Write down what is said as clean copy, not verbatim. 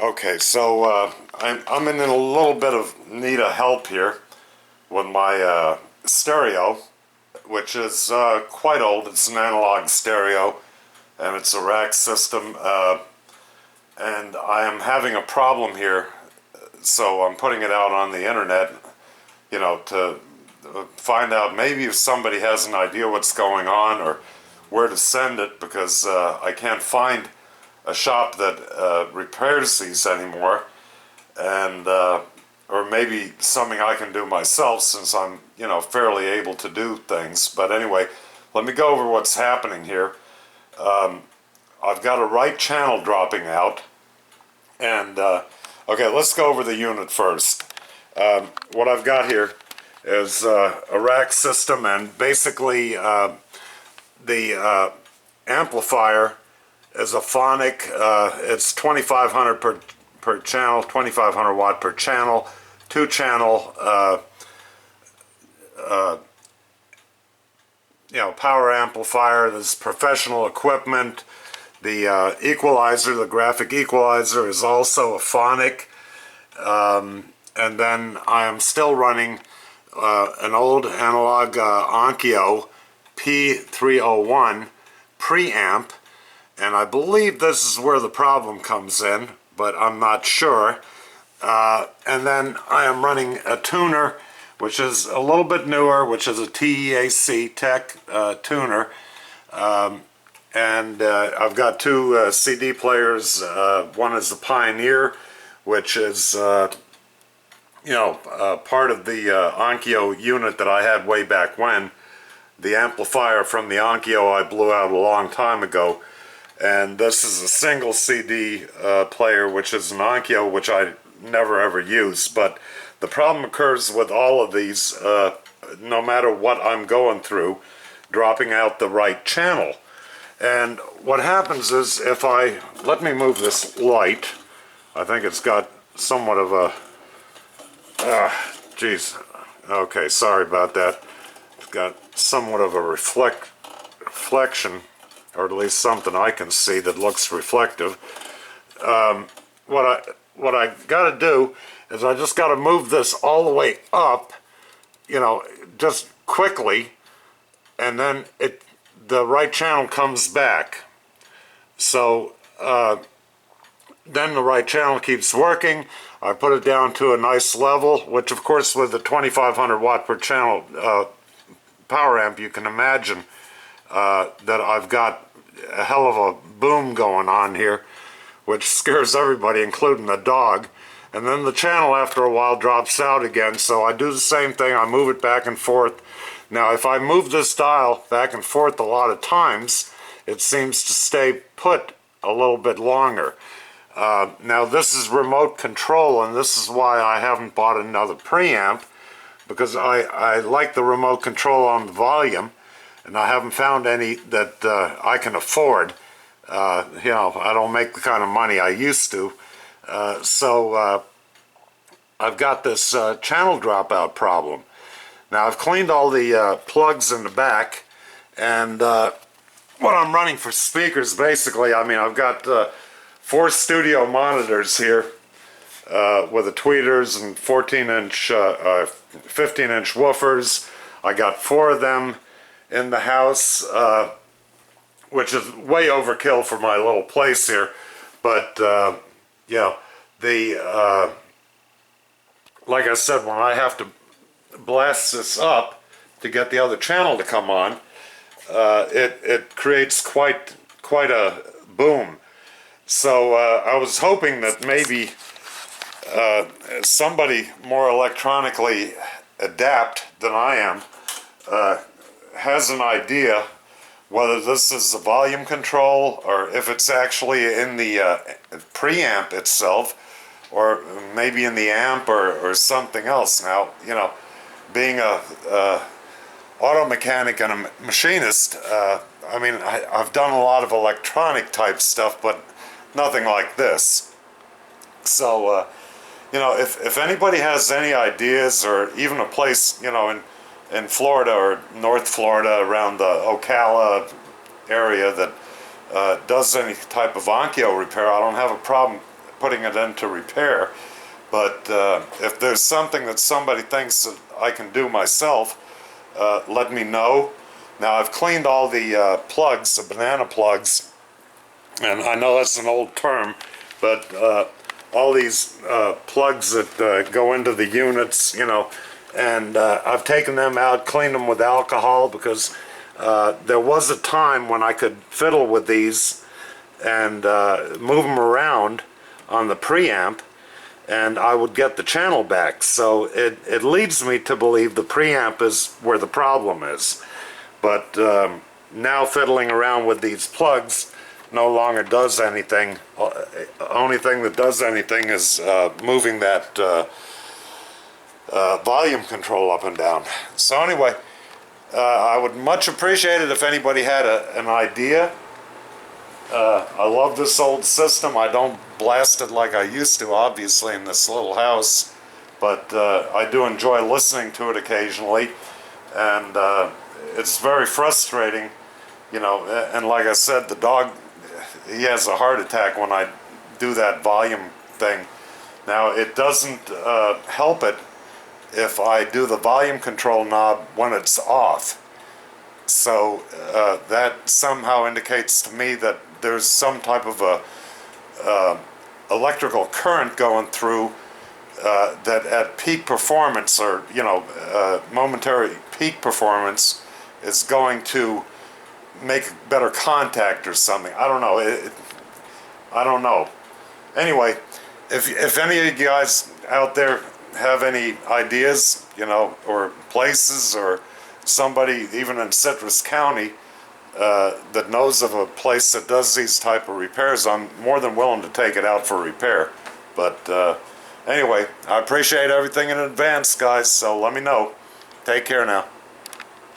Okay, so I'm in a little bit of need of help here with my stereo, which is quite old. It's an analog stereo, and it's a rack system, and I am having a problem here. So I'm putting it out on the internet, to find out maybe if somebody has an idea what's going on or where to send it, because I can't find a shop that repairs these anymore, and or maybe something I can do myself, since I'm fairly able to do things. But anyway, let me go over what's happening here. I've got a right channel dropping out, and okay, let's go over the unit first. What I've got here is a rack system, and basically the amplifier is a phonic. It's 2500 per channel, 2500 watt per channel, two channel power amplifier. There's professional equipment. The equalizer, the graphic equalizer, is also a phonic. And then I am still running an old analog Onkyo P301 preamp, and I believe this is where the problem comes in, but I'm not sure. And then I am running a tuner, which is a little bit newer, which is a TEAC Tech tuner. And I've got two CD players. One is the Pioneer, which is part of the Onkyo unit that I had way back when. The amplifier from the Onkyo I blew out a long time ago, and this is a single CD player, which is an Onkyo, which I never ever use. But the problem occurs with all of these, no matter what I'm going through, dropping out the right channel. And what happens is, if let me move this light. I think it's got somewhat of a, geez, okay, sorry about that. It's got somewhat of a reflection, or at least something I can see that looks reflective. What I got to do is I just got to move this all the way up, just quickly, and then the right channel comes back. So then the right channel keeps working. I put it down to a nice level, which of course with the 2500 watt per channel power amp, you can imagine that I've got a hell of a boom going on here, which scares everybody, including the dog. And then the channel after a while drops out again, so I do the same thing. I move it back and forth. Now if I move this dial back and forth a lot of times, it seems to stay put a little bit longer. Now this is remote control, and this is why I haven't bought another preamp, because I like the remote control on the volume, and I haven't found any that I can afford. I don't make the kind of money I used to. So I've got this channel dropout problem. Now I've cleaned all the plugs in the back, and what I'm running for speakers, basically, I've got 4 studio monitors here with the tweeters and 14-inch, 15-inch woofers. I got 4 of them in the house, which is way overkill for my little place here. But like I said, when I have to blast this up to get the other channel to come on, it creates quite a boom. So I was hoping that maybe somebody more electronically adept than I am has an idea whether this is the volume control, or if it's actually in the preamp itself, or maybe in the amp, or something else. Now, being a auto mechanic and a machinist, I've done a lot of electronic type stuff, but nothing like this. So, if anybody has any ideas, or even a place, in Florida or North Florida, around the Ocala area, that does any type of Onkyo repair, I don't have a problem putting it into repair. But if there's something that somebody thinks that I can do myself, let me know. Now I've cleaned all the plugs, the banana plugs, and I know that's an old term, but all these plugs that go into the units, you know, and I've taken them out, cleaned them with alcohol, because there was a time when I could fiddle with these and move them around on the preamp, and I would get the channel back. So it leads me to believe the preamp is where the problem is. But now fiddling around with these plugs no longer does anything. Only thing that does anything is moving that volume control up and down. So anyway, I would much appreciate it if anybody had an idea. I love this old system. I don't blast it like I used to, obviously, in this little house, but I do enjoy listening to it occasionally, and it's very frustrating, you know, and like I said, the dog, he has a heart attack when I do that volume thing. Now, it doesn't help it if I do the volume control knob when it's off. So that somehow indicates to me that there's some type of a electrical current going through that at peak performance, or you know, momentary peak performance, is going to make better contact or something. I don't know. I don't know. Anyway, if any of you guys out there have any ideas, you know, or places, or somebody even in Citrus County that knows of a place that does these type of repairs, I'm more than willing to take it out for repair. But anyway, I appreciate everything in advance, guys, so let me know. Take care now.